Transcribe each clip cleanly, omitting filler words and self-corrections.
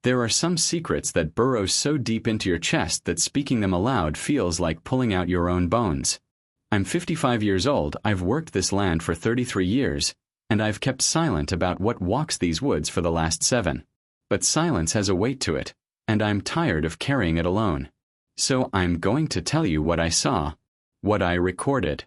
There are some secrets that burrow so deep into your chest that speaking them aloud feels like pulling out your own bones. I'm 55 years old, I've worked this land for 33 years, and I've kept silent about what walks these woods for the last 7. But silence has a weight to it, and I'm tired of carrying it alone. So I'm going to tell you what I saw, what I recorded,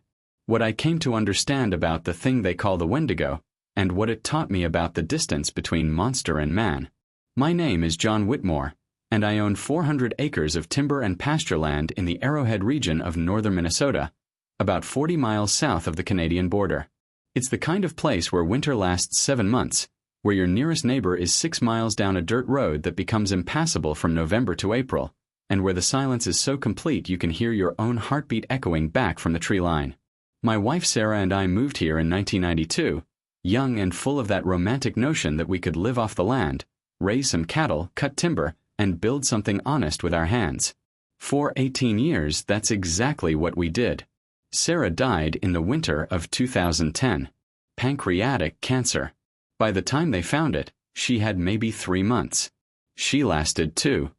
what I came to understand about the thing they call the Wendigo, and what it taught me about the distance between monster and man. My name is John Whitmore, and I own 400 acres of timber and pasture land in the Arrowhead region of northern Minnesota, about 40 miles south of the Canadian border. It's the kind of place where winter lasts 7 months, where your nearest neighbor is 6 miles down a dirt road that becomes impassable from November to April, and where the silence is so complete you can hear your own heartbeat echoing back from the tree line. My wife Sarah and I moved here in 1992, young and full of that romantic notion that we could live off the land, raise some cattle, cut timber, and build something honest with our hands. For 18 years, that's exactly what we did. Sarah died in the winter of 2010. Pancreatic cancer. By the time they found it, she had maybe 3 months. She lasted 2.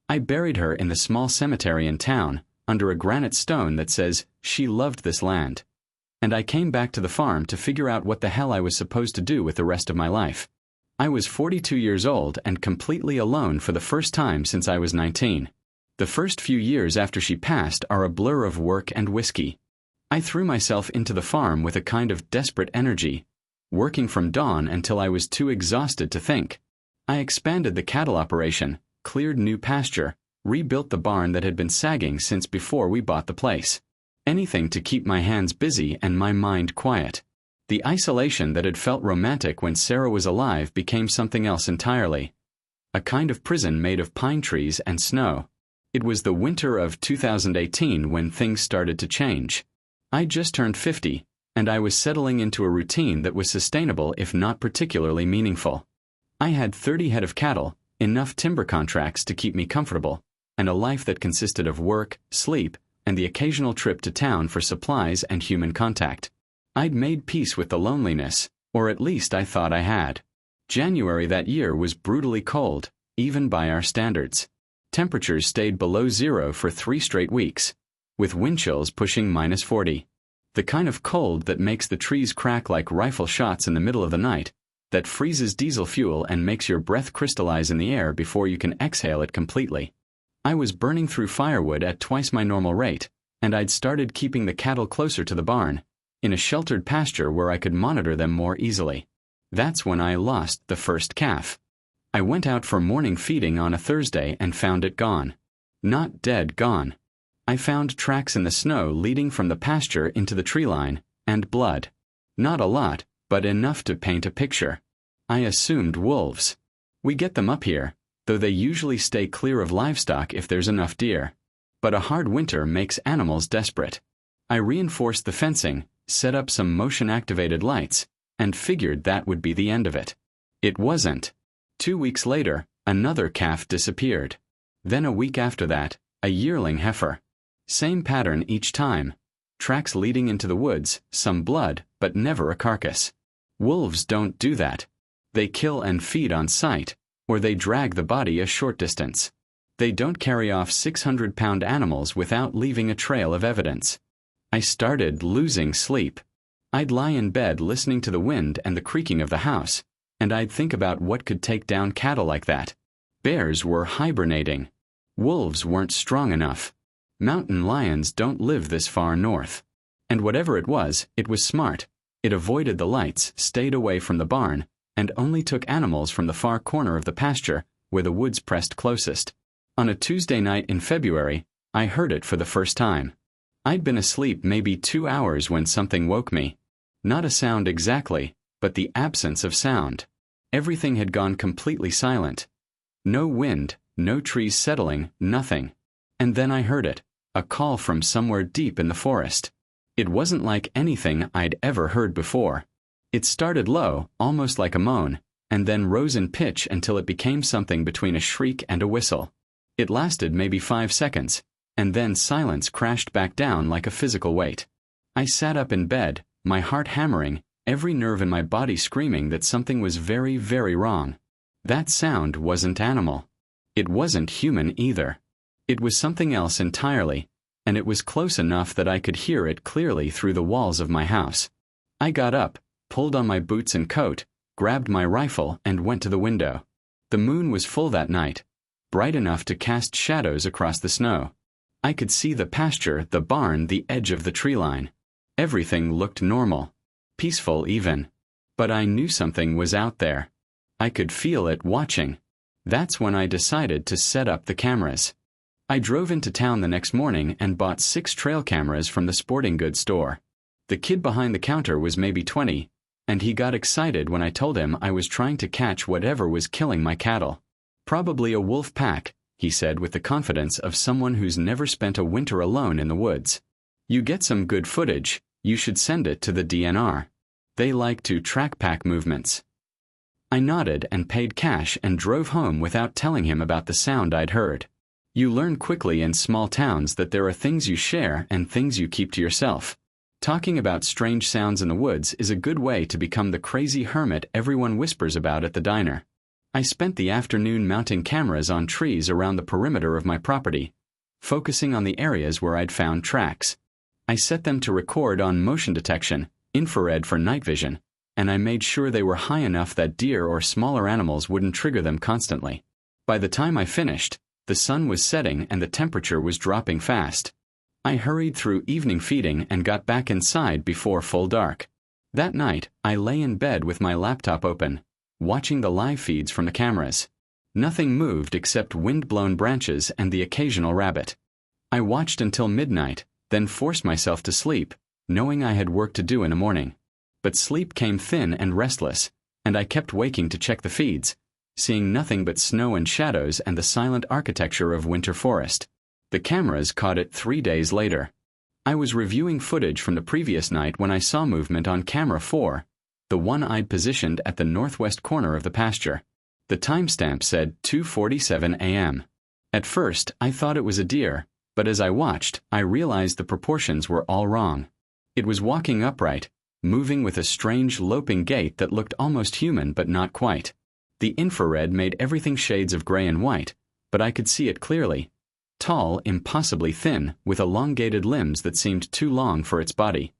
I buried her in the small cemetery in town, under a granite stone that says, "She loved this land." And I came back to the farm to figure out what the hell I was supposed to do with the rest of my life. I was 42 years old and completely alone for the first time since I was 19. The first few years after she passed are a blur of work and whiskey. I threw myself into the farm with a kind of desperate energy, working from dawn until I was too exhausted to think. I expanded the cattle operation, cleared new pasture, rebuilt the barn that had been sagging since before we bought the place. Anything to keep my hands busy and my mind quiet. The isolation that had felt romantic when Sarah was alive became something else entirely. A kind of prison made of pine trees and snow. It was the winter of 2018 when things started to change. I just turned 50, and I was settling into a routine that was sustainable if not particularly meaningful. I had 30 head of cattle, enough timber contracts to keep me comfortable, and a life that consisted of work, sleep, and the occasional trip to town for supplies and human contact. I'd made peace with the loneliness, or at least I thought I had. January that year was brutally cold, even by our standards. Temperatures stayed below 0 for 3 straight weeks, with wind chills pushing -40. The kind of cold that makes the trees crack like rifle shots in the middle of the night, that freezes diesel fuel and makes your breath crystallize in the air before you can exhale it completely. I was burning through firewood at twice my normal rate, and I'd started keeping the cattle closer to the barn, in a sheltered pasture where I could monitor them more easily. That's when I lost the first calf. I went out for morning feeding on a Thursday and found it gone. Not dead gone. I found tracks in the snow leading from the pasture into the tree line, and blood. Not a lot, but enough to paint a picture. I assumed wolves. We get them up here, though they usually stay clear of livestock if there's enough deer. But a hard winter makes animals desperate. I reinforced the fencing, set up some motion-activated lights, and figured that would be the end of it. It wasn't. 2 weeks later, another calf disappeared. Then a week after that, a yearling heifer. Same pattern each time. Tracks leading into the woods, some blood, but never a carcass. Wolves don't do that. They kill and feed on sight, or they drag the body a short distance. They don't carry off 600-pound animals without leaving a trail of evidence. I started losing sleep. I'd lie in bed listening to the wind and the creaking of the house, and I'd think about what could take down cattle like that. Bears were hibernating. Wolves weren't strong enough. Mountain lions don't live this far north. And whatever it was smart. It avoided the lights, stayed away from the barn, and only took animals from the far corner of the pasture, where the woods pressed closest. On a Tuesday night in February, I heard it for the first time. I'd been asleep maybe 2 hours when something woke me. Not a sound exactly, but the absence of sound. Everything had gone completely silent. No wind, no trees settling, nothing. And then I heard it, a call from somewhere deep in the forest. It wasn't like anything I'd ever heard before. It started low, almost like a moan, and then rose in pitch until it became something between a shriek and a whistle. It lasted maybe 5 seconds, and then silence crashed back down like a physical weight. I sat up in bed, my heart hammering, every nerve in my body screaming that something was very, very wrong. That sound wasn't animal. It wasn't human either. It was something else entirely, and it was close enough that I could hear it clearly through the walls of my house. I got up, pulled on my boots and coat, grabbed my rifle, and went to the window. The moon was full that night, bright enough to cast shadows across the snow. I could see the pasture, the barn, the edge of the tree line. Everything looked normal, peaceful even. But I knew something was out there. I could feel it watching. That's when I decided to set up the cameras. I drove into town the next morning and bought 6 trail cameras from the sporting goods store. The kid behind the counter was maybe 20, and he got excited when I told him I was trying to catch whatever was killing my cattle. Probably a wolf pack, he said with the confidence of someone who's never spent a winter alone in the woods. You get some good footage, you should send it to the DNR. They like to track pack movements. I nodded and paid cash and drove home without telling him about the sound I'd heard. You learn quickly in small towns that there are things you share and things you keep to yourself. Talking about strange sounds in the woods is a good way to become the crazy hermit everyone whispers about at the diner. I spent the afternoon mounting cameras on trees around the perimeter of my property, focusing on the areas where I'd found tracks. I set them to record on motion detection, infrared for night vision, and I made sure they were high enough that deer or smaller animals wouldn't trigger them constantly. By the time I finished, the sun was setting and the temperature was dropping fast. I hurried through evening feeding and got back inside before full dark. That night, I lay in bed with my laptop open, watching the live feeds from the cameras. Nothing moved except wind-blown branches and the occasional rabbit. I watched until midnight, then forced myself to sleep, knowing I had work to do in the morning. But sleep came thin and restless, and I kept waking to check the feeds, seeing nothing but snow and shadows and the silent architecture of winter forest. The cameras caught it 3 days later. I was reviewing footage from the previous night when I saw movement on camera 4, the one I'd positioned at the northwest corner of the pasture. The timestamp said 2:47 a.m. At first, I thought it was a deer, but as I watched, I realized the proportions were all wrong. It was walking upright, moving with a strange loping gait that looked almost human but not quite. The infrared made everything shades of gray and white, but I could see it clearly. Tall, impossibly thin, with elongated limbs that seemed too long for its body.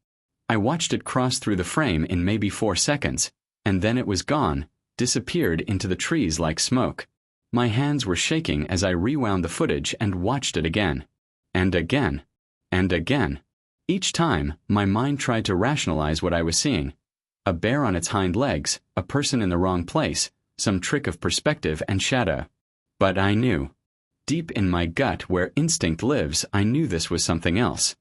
I watched it cross through the frame in maybe 4 seconds, and then it was gone, disappeared into the trees like smoke. My hands were shaking as I rewound the footage and watched it again. And again. And again. Each time, my mind tried to rationalize what I was seeing. A bear on its hind legs, a person in the wrong place, some trick of perspective and shadow. But I knew. Deep in my gut where instinct lives, I knew this was something else.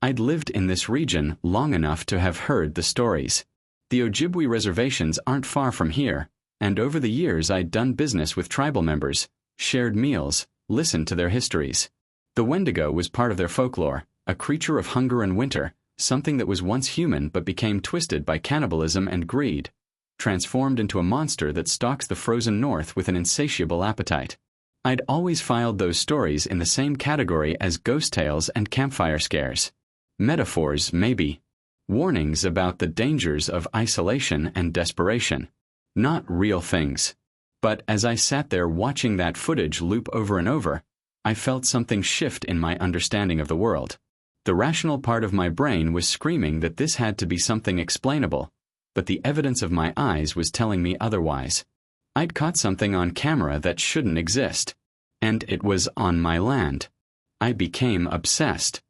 I'd lived in this region long enough to have heard the stories. The Ojibwe reservations aren't far from here, and over the years I'd done business with tribal members, shared meals, listened to their histories. The Wendigo was part of their folklore, a creature of hunger and winter, something that was once human but became twisted by cannibalism and greed, transformed into a monster that stalks the frozen north with an insatiable appetite. I'd always filed those stories in the same category as ghost tales and campfire scares. Metaphors, maybe. Warnings about the dangers of isolation and desperation. Not real things. But as I sat there watching that footage loop over and over, I felt something shift in my understanding of the world. The rational part of my brain was screaming that this had to be something explainable, but the evidence of my eyes was telling me otherwise. I'd caught something on camera that shouldn't exist. And it was on my land. I became obsessed.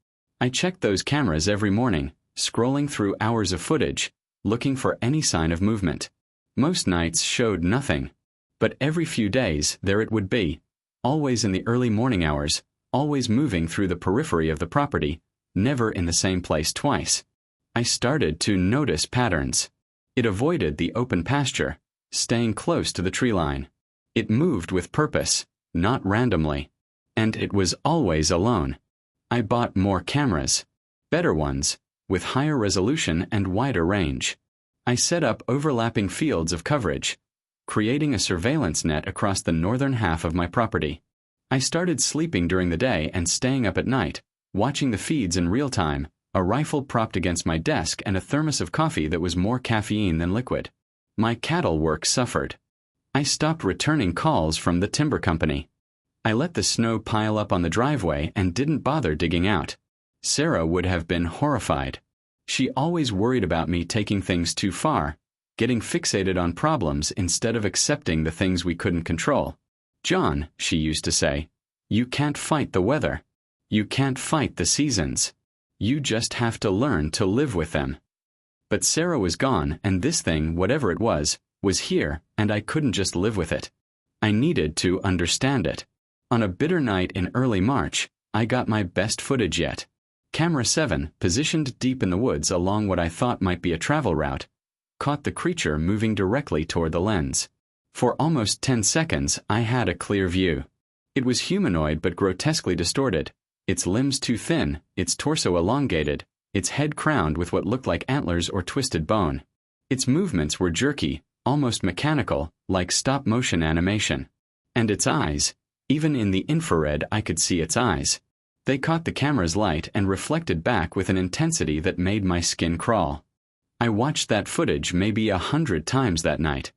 I checked those cameras every morning, scrolling through hours of footage, looking for any sign of movement. Most nights showed nothing. But every few days, there it would be, always in the early morning hours, always moving through the periphery of the property, never in the same place twice. I started to notice patterns. It avoided the open pasture, staying close to the tree line. It moved with purpose, not randomly. And it was always alone. I bought more cameras, better ones, with higher resolution and wider range. I set up overlapping fields of coverage, creating a surveillance net across the northern half of my property. I started sleeping during the day and staying up at night, watching the feeds in real time, a rifle propped against my desk and a thermos of coffee that was more caffeine than liquid. My cattle work suffered. I stopped returning calls from the timber company. I let the snow pile up on the driveway and didn't bother digging out. Sarah would have been horrified. She always worried about me taking things too far, getting fixated on problems instead of accepting the things we couldn't control. "John," she used to say, "you can't fight the weather. You can't fight the seasons. You just have to learn to live with them." But Sarah was gone, and this thing, whatever it was here, and I couldn't just live with it. I needed to understand it. On a bitter night in early March, I got my best footage yet. Camera 7, positioned deep in the woods along what I thought might be a travel route, caught the creature moving directly toward the lens. For almost 10 seconds, I had a clear view. It was humanoid but grotesquely distorted, its limbs too thin, its torso elongated, its head crowned with what looked like antlers or twisted bone. Its movements were jerky, almost mechanical, like stop-motion animation. And its eyes, even in the infrared I could see its eyes. They caught the camera's light and reflected back with an intensity that made my skin crawl. I watched that footage maybe 100 times that night.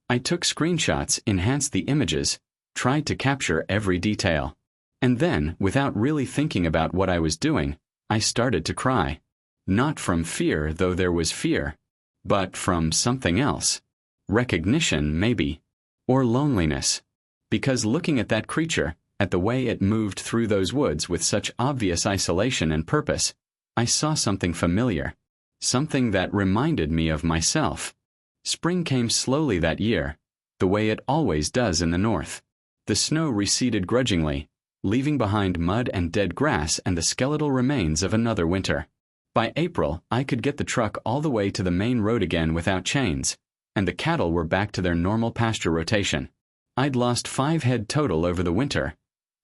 I took screenshots, enhanced the images, tried to capture every detail. And then, without really thinking about what I was doing, I started to cry. Not from fear, though there was fear, but from something else. Recognition, maybe. Or loneliness. Because looking at that creature, at the way it moved through those woods with such obvious isolation and purpose, I saw something familiar. Something that reminded me of myself. Spring came slowly that year, the way it always does in the north. The snow receded grudgingly, leaving behind mud and dead grass and the skeletal remains of another winter. By April, I could get the truck all the way to the main road again without chains, and the cattle were back to their normal pasture rotation. I'd lost 5 head total over the winter,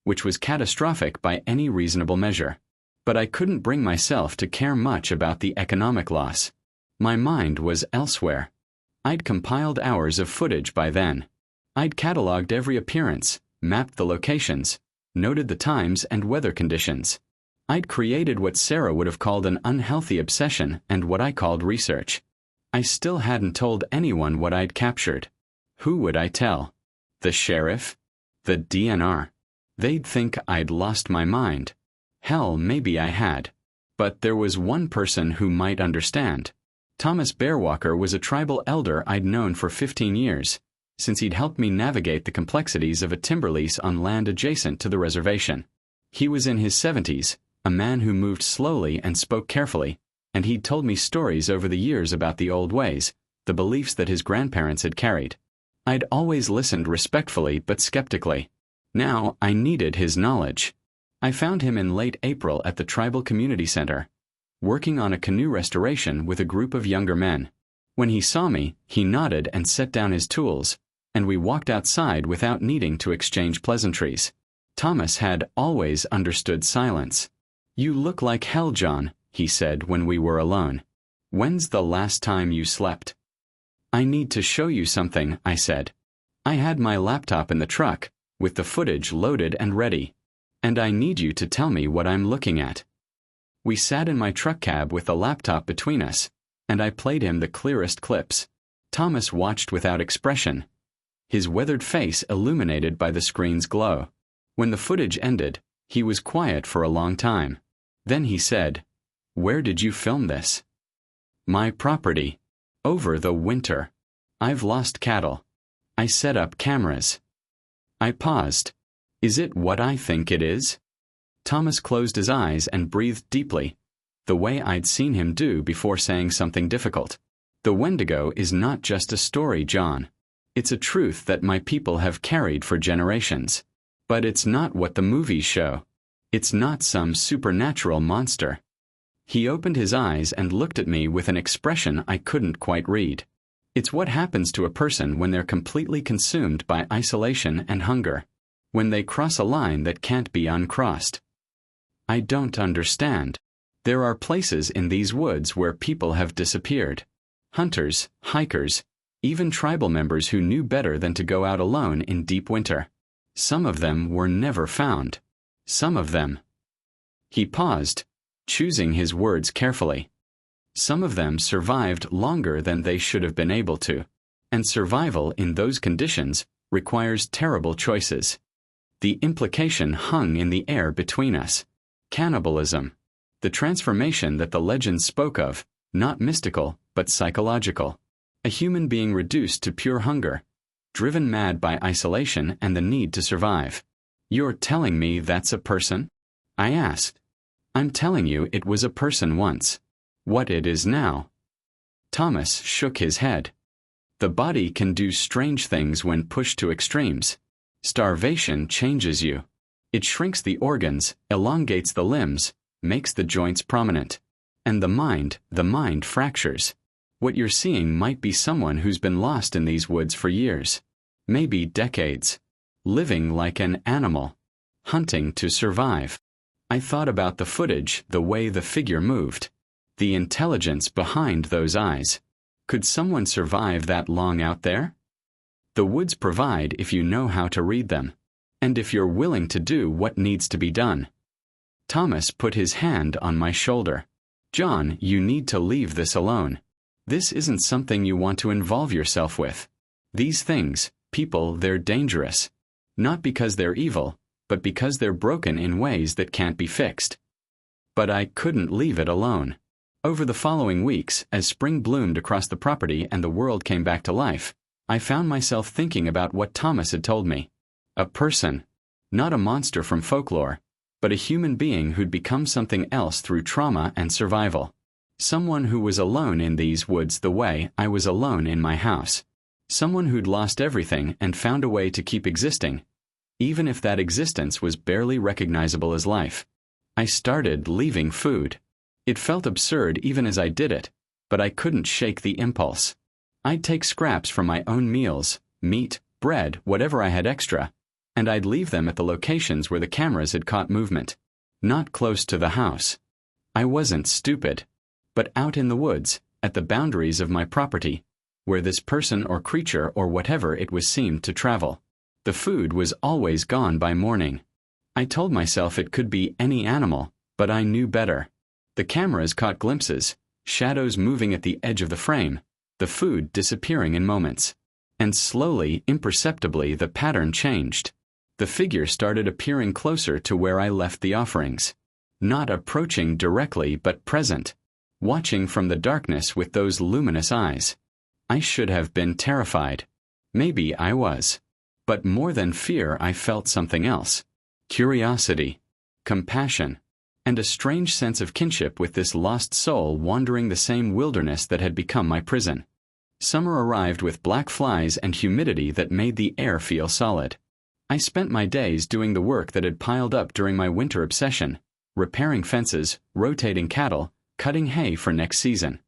which was catastrophic by any reasonable measure. But I couldn't bring myself to care much about the economic loss. My mind was elsewhere. I'd compiled hours of footage by then. I'd cataloged every appearance, mapped the locations, noted the times and weather conditions. I'd created what Sarah would have called an unhealthy obsession and what I called research. I still hadn't told anyone what I'd captured. Who would I tell? The sheriff? The DNR? They'd think I'd lost my mind. Hell, maybe I had. But there was one person who might understand. Thomas Bearwalker was a tribal elder I'd known for 15 years, since he'd helped me navigate the complexities of a timber lease on land adjacent to the reservation. He was in his 70s, a man who moved slowly and spoke carefully, and he'd told me stories over the years about the old ways, the beliefs that his grandparents had carried. I'd always listened respectfully but skeptically. Now I needed his knowledge. I found him in late April at the Tribal Community Center, working on a canoe restoration with a group of younger men. When he saw me, he nodded and set down his tools, and we walked outside without needing to exchange pleasantries. Thomas had always understood silence. "You look like hell, John," he said when we were alone. "When's the last time you slept?" "I need to show you something," I said. I had my laptop in the truck, with the footage loaded and ready. "And I need you to tell me what I'm looking at." We sat in my truck cab with the laptop between us, and I played him the clearest clips. Thomas watched without expression, his weathered face illuminated by the screen's glow. When the footage ended, he was quiet for a long time. Then he said, "Where did you film this?" "My property. Over the winter. I've lost cattle. I set up cameras." I paused. "Is it what I think it is?" Thomas closed his eyes and breathed deeply, the way I'd seen him do before saying something difficult. "The Wendigo is not just a story, John. It's a truth that my people have carried for generations. But it's not what the movies show. It's not some supernatural monster." He opened his eyes and looked at me with an expression I couldn't quite read. It's what happens to a person when they're completely consumed by isolation and hunger, when they cross a line that can't be uncrossed. "I don't understand. There are places in these woods where people have disappeared. Hunters, hikers, even tribal members who knew better than to go out alone in deep winter. Some of them were never found. Some of them." He paused, choosing his words carefully. "Some of them survived longer than they should have been able to, and survival in those conditions requires terrible choices. The implication hung in the air between us. Cannibalism. The transformation that the legends spoke of, not mystical, but psychological. A human being reduced to pure hunger, driven mad by isolation and the need to survive. "You're telling me that's a person?" I asked. "I'm telling you it was a person once. What it is now." Thomas shook his head. "The body can do strange things when pushed to extremes. Starvation changes you. It shrinks the organs, elongates the limbs, makes the joints prominent. And the mind fractures. What you're seeing might be someone who's been lost in these woods for years, maybe decades, living like an animal, hunting to survive." I thought about the footage, the way the figure moved, the intelligence behind those eyes. Could someone survive that long out there? The woods provide if you know how to read them, and if you're willing to do what needs to be done. Thomas put his hand on my shoulder. "John, you need to leave this alone. This isn't something you want to involve yourself with. These things, people, they're dangerous. Not because they're evil, but because they're broken in ways that can't be fixed." But I couldn't leave it alone. Over the following weeks, as spring bloomed across the property and the world came back to life, I found myself thinking about what Thomas had told me. A person. Not a monster from folklore, but a human being who'd become something else through trauma and survival. Someone who was alone in these woods the way I was alone in my house. Someone who'd lost everything and found a way to keep existing, even if that existence was barely recognizable as life. I started leaving food. It felt absurd even as I did it, but I couldn't shake the impulse. I'd take scraps from my own meals, meat, bread, whatever I had extra, and I'd leave them at the locations where the cameras had caught movement. Not close to the house. I wasn't stupid. But out in the woods, at the boundaries of my property, where this person or creature or whatever it was seemed to travel. The food was always gone by morning. I told myself it could be any animal, but I knew better. The cameras caught glimpses, shadows moving at the edge of the frame, the food disappearing in moments. And slowly, imperceptibly, the pattern changed. The figure started appearing closer to where I left the offerings. Not approaching directly but present. Watching from the darkness with those luminous eyes. I should have been terrified. Maybe I was. But more than fear, I felt something else. Curiosity, compassion, and a strange sense of kinship with this lost soul wandering the same wilderness that had become my prison. Summer arrived with black flies and humidity that made the air feel solid. I spent my days doing the work that had piled up during my winter obsession, repairing fences, rotating cattle, cutting hay for next season.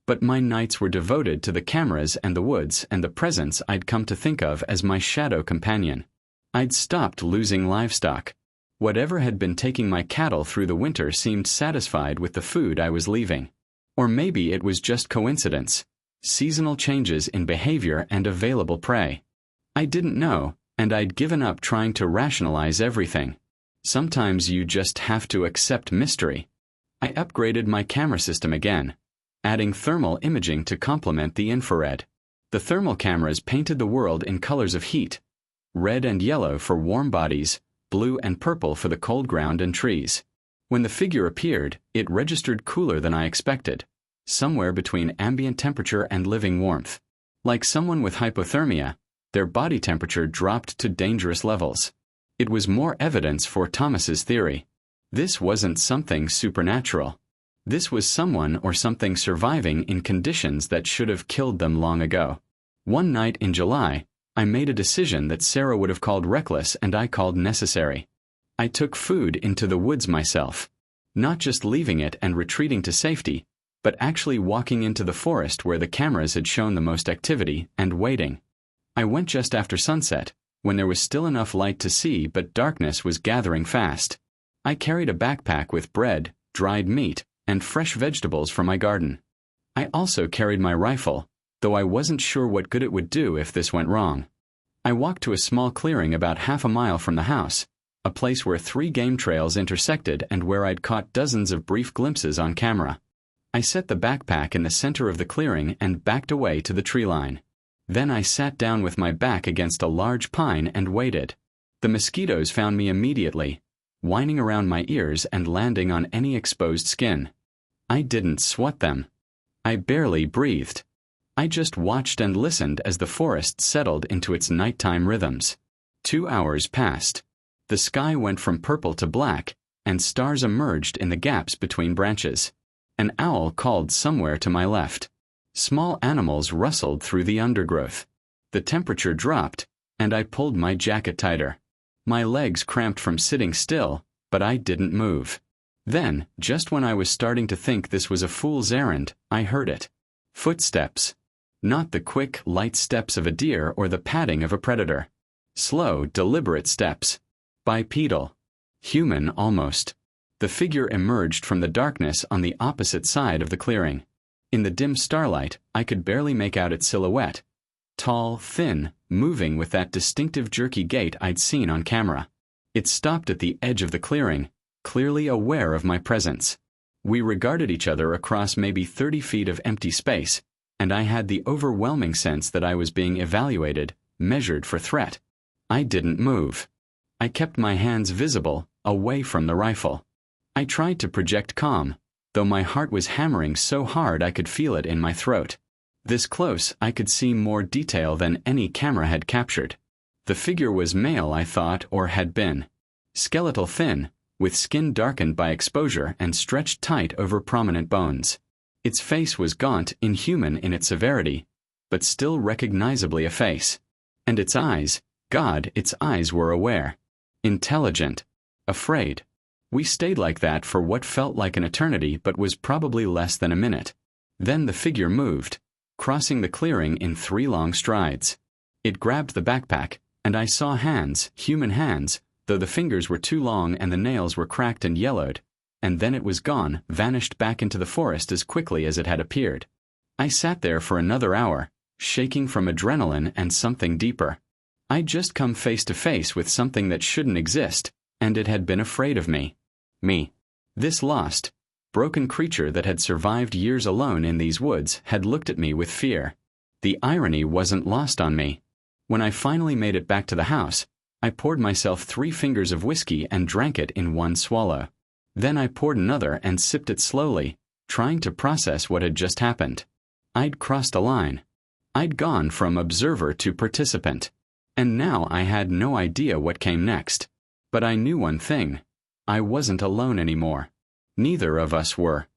But my nights were devoted to the cameras and the woods and the presence I'd come to think of as my shadow companion. I'd stopped losing livestock. Whatever had been taking my cattle through the winter seemed satisfied with the food I was leaving. Or maybe it was just coincidence. Seasonal changes in behavior and available prey. I didn't know, and I'd given up trying to rationalize everything. Sometimes you just have to accept mystery. I upgraded my camera system again, adding thermal imaging to complement the infrared. The thermal cameras painted the world in colors of heat, red and yellow for warm bodies, blue and purple for the cold ground and trees. When the figure appeared, it registered cooler than I expected, somewhere between ambient temperature and living warmth. Like someone with hypothermia, their body temperature dropped to dangerous levels. It was more evidence for Thomas's theory. This wasn't something supernatural. This was someone or something surviving in conditions that should have killed them long ago. One night in July, I made a decision that Sarah would have called reckless and I called necessary. I took food into the woods myself, not just leaving it and retreating to safety, but actually walking into the forest where the cameras had shown the most activity and waiting. I went just after sunset, when there was still enough light to see but darkness was gathering fast. I carried a backpack with bread, dried meat, and fresh vegetables from my garden. I also carried my rifle, though I wasn't sure what good it would do if this went wrong. I walked to a small clearing about half a mile from the house, a place where 3 game trails intersected and where I'd caught dozens of brief glimpses on camera. I set the backpack in the center of the clearing and backed away to the tree line. Then I sat down with my back against a large pine and waited. The mosquitoes found me immediately, whining around my ears and landing on any exposed skin. I didn't swat them. I barely breathed. I just watched and listened as the forest settled into its nighttime rhythms. 2 hours passed. The sky went from purple to black, and stars emerged in the gaps between branches. An owl called somewhere to my left. Small animals rustled through the undergrowth. The temperature dropped, and I pulled my jacket tighter. My legs cramped from sitting still, but I didn't move. Then, just when I was starting to think this was a fool's errand, I heard it. Footsteps. Not the quick, light steps of a deer or the padding of a predator. Slow, deliberate steps. Bipedal. Human almost. The figure emerged from the darkness on the opposite side of the clearing. In the dim starlight, I could barely make out its silhouette. Tall, thin, moving with that distinctive jerky gait I'd seen on camera. It stopped at the edge of the clearing, clearly aware of my presence. We regarded each other across maybe 30 feet of empty space, and I had the overwhelming sense that I was being evaluated, measured for threat. I didn't move. I kept my hands visible, away from the rifle. I tried to project calm, though my heart was hammering so hard I could feel it in my throat. This close, I could see more detail than any camera had captured. The figure was male, I thought, or had been. Skeletal thin, with skin darkened by exposure and stretched tight over prominent bones. Its face was gaunt, inhuman in its severity, but still recognizably a face. And its eyes, God, its eyes were aware. Intelligent. Afraid. We stayed like that for what felt like an eternity but was probably less than a minute. Then the figure moved, crossing the clearing in 3 long strides. It grabbed the backpack, and I saw hands, human hands, though the fingers were too long and the nails were cracked and yellowed. And then it was gone, vanished back into the forest as quickly as it had appeared. I sat there for another hour, shaking from adrenaline and something deeper. I'd just come face to face with something that shouldn't exist, and it had been afraid of me. Me. This lost, broken creature that had survived years alone in these woods had looked at me with fear. The irony wasn't lost on me. When I finally made it back to the house, I poured myself 3 fingers of whiskey and drank it in 1 swallow. Then I poured another and sipped it slowly, trying to process what had just happened. I'd crossed a line. I'd gone from observer to participant. And now I had no idea what came next. But I knew one thing. I wasn't alone anymore. Neither of us were.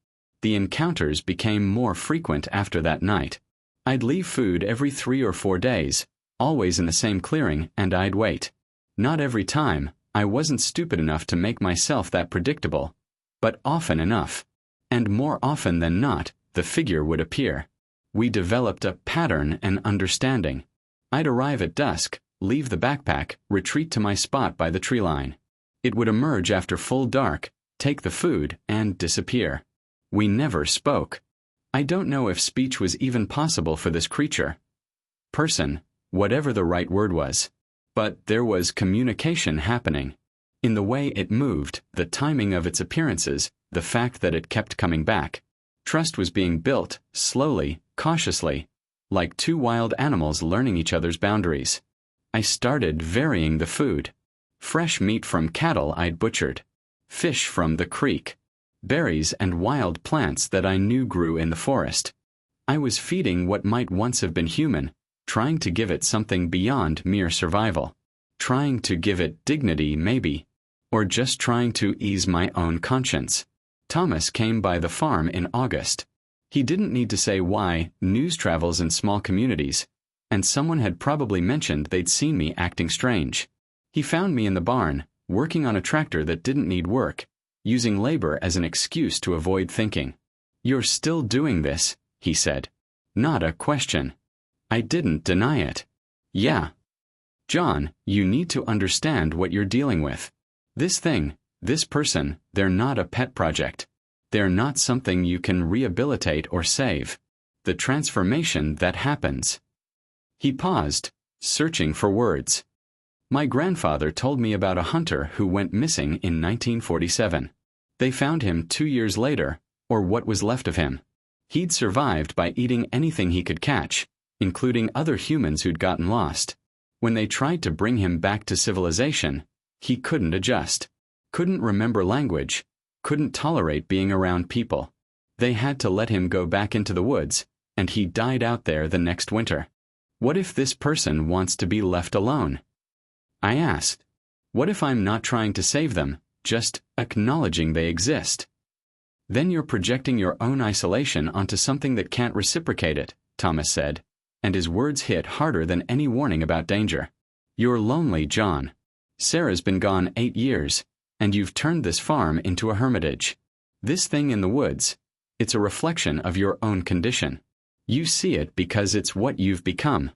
The encounters became more frequent after that night. I'd leave food every 3 or 4 days, always in the same clearing, and I'd wait. Not every time. I wasn't stupid enough to make myself that predictable, but often enough. And more often than not, the figure would appear. We developed a pattern and understanding. I'd arrive at dusk, leave the backpack, retreat to my spot by the tree line. It would emerge after full dark, take the food, and disappear. We never spoke. I don't know if speech was even possible for this creature. Person, whatever the right word was. But there was communication happening. In the way it moved, the timing of its appearances, the fact that it kept coming back. Trust was being built, slowly, cautiously, like 2 wild animals learning each other's boundaries. I started varying the food. Fresh meat from cattle I'd butchered. Fish from the creek. Berries and wild plants that I knew grew in the forest. I was feeding what might once have been human, trying to give it something beyond mere survival. Trying to give it dignity, maybe. Or just trying to ease my own conscience. Thomas came by the farm in August. He didn't need to say why. News travels in small communities, and someone had probably mentioned they'd seen me acting strange. He found me in the barn, working on a tractor that didn't need work, using labor as an excuse to avoid thinking. "You're still doing this," he said. Not a question. I didn't deny it. "Yeah. John, you need to understand what you're dealing with. This thing, this person, they're not a pet project. They're not something you can rehabilitate or save. The transformation that happens." He paused, searching for words. My grandfather told me about a hunter who went missing in 1947. They found him 2 years later, or what was left of him. He'd survived by eating anything he could catch, including other humans who'd gotten lost. When they tried to bring him back to civilization, he couldn't adjust, couldn't remember language, couldn't tolerate being around people. They had to let him go back into the woods, and he died out there the next winter. What if this person wants to be left alone? I asked. What if I'm not trying to save them, just acknowledging they exist? Then you're projecting your own isolation onto something that can't reciprocate it, Thomas said, and his words hit harder than any warning about danger. You're lonely, John. Sarah's been gone 8 years, and you've turned this farm into a hermitage. This thing in the woods, it's a reflection of your own condition. You see it because it's what you've become.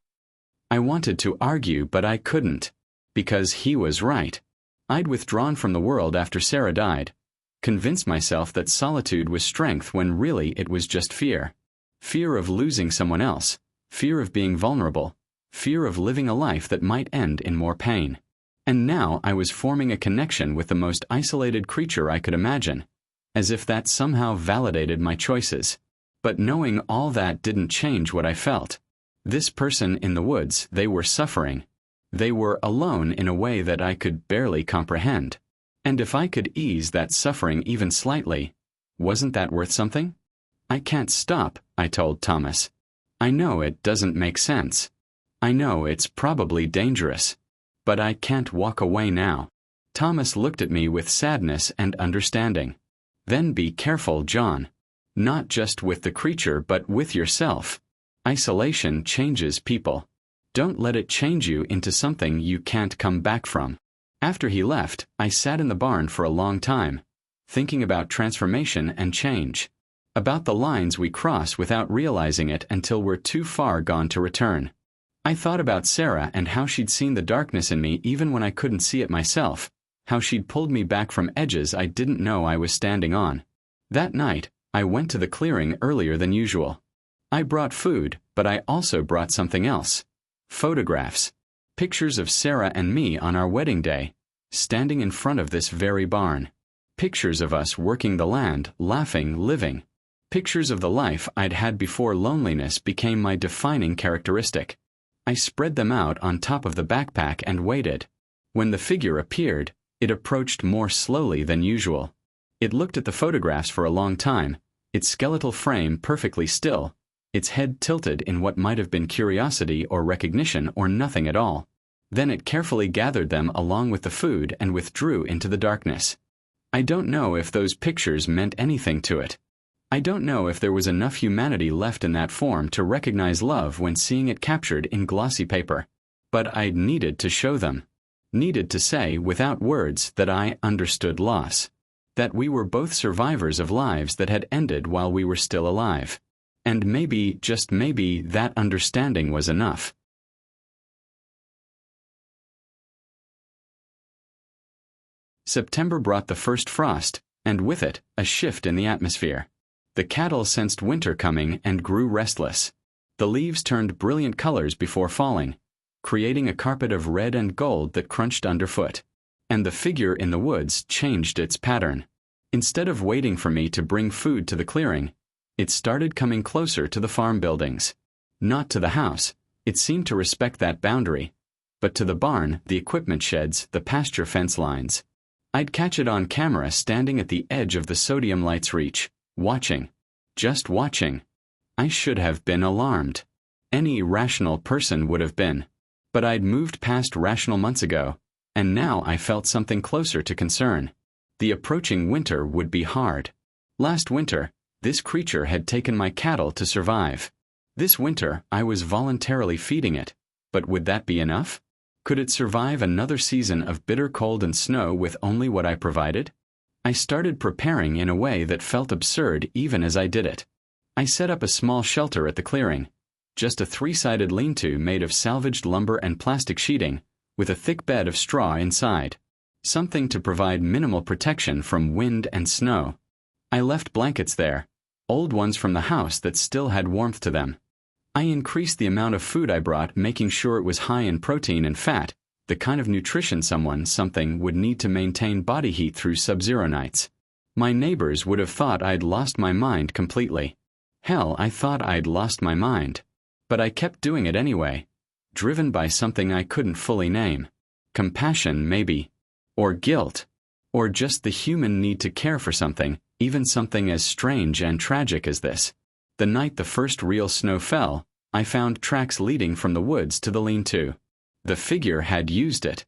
I wanted to argue, but I couldn't. Because he was right. I'd withdrawn from the world after Sarah died, convinced myself that solitude was strength when really it was just fear. Fear of losing someone else, fear of being vulnerable, fear of living a life that might end in more pain. And now I was forming a connection with the most isolated creature I could imagine, as if that somehow validated my choices. But knowing all that didn't change what I felt. This person in the woods, they were suffering. They were alone in a way that I could barely comprehend. And if I could ease that suffering even slightly, wasn't that worth something? I can't stop, I told Thomas. I know it doesn't make sense. I know it's probably dangerous. But I can't walk away now. Thomas looked at me with sadness and understanding. Then be careful, John. Not just with the creature but with yourself. Isolation changes people. Don't let it change you into something you can't come back from. After he left, I sat in the barn for a long time, thinking about transformation and change. About the lines we cross without realizing it until we're too far gone to return. I thought about Sarah and how she'd seen the darkness in me even when I couldn't see it myself, how she'd pulled me back from edges I didn't know I was standing on. That night, I went to the clearing earlier than usual. I brought food, but I also brought something else. Photographs. Pictures of Sarah and me on our wedding day, standing in front of this very barn. Pictures of us working the land, laughing, living. Pictures of the life I'd had before loneliness became my defining characteristic. I spread them out on top of the backpack and waited. When the figure appeared, it approached more slowly than usual. It looked at the photographs for a long time, its skeletal frame perfectly still, its head tilted in what might have been curiosity or recognition or nothing at all. Then it carefully gathered them along with the food and withdrew into the darkness. I don't know if those pictures meant anything to it. I don't know if there was enough humanity left in that form to recognize love when seeing it captured in glossy paper. But I needed to show them. Needed to say without words that I understood loss. That we were both survivors of lives that had ended while we were still alive. And maybe, just maybe, that understanding was enough. September brought the first frost, and with it, a shift in the atmosphere. The cattle sensed winter coming and grew restless. The leaves turned brilliant colors before falling, creating a carpet of red and gold that crunched underfoot. And the figure in the woods changed its pattern. Instead of waiting for me to bring food to the clearing, it started coming closer to the farm buildings. Not to the house, it seemed to respect that boundary, but to the barn, the equipment sheds, the pasture fence lines. I'd catch it on camera standing at the edge of the sodium light's reach, watching. Just watching. I should have been alarmed. Any rational person would have been. But I'd moved past rational months ago, and now I felt something closer to concern. The approaching winter would be hard. Last winter, this creature had taken my cattle to survive. This winter, I was voluntarily feeding it. But would that be enough? Could it survive another season of bitter cold and snow with only what I provided? I started preparing in a way that felt absurd even as I did it. I set up a small shelter at the clearing, just a 3-sided lean-to made of salvaged lumber and plastic sheeting, with a thick bed of straw inside. Something to provide minimal protection from wind and snow. I left blankets there, old ones from the house that still had warmth to them. I increased the amount of food I brought, making sure it was high in protein and fat, the kind of nutrition something would need to maintain body heat through sub-zero nights. My neighbors would have thought I'd lost my mind completely. Hell, I thought I'd lost my mind. But I kept doing it anyway. driven by something I couldn't fully name. Compassion, maybe. Or guilt. Or just the human need to care for something, even something as strange and tragic as this. The night the first real snow fell, I found tracks leading from the woods to the lean-to. The figure had used it.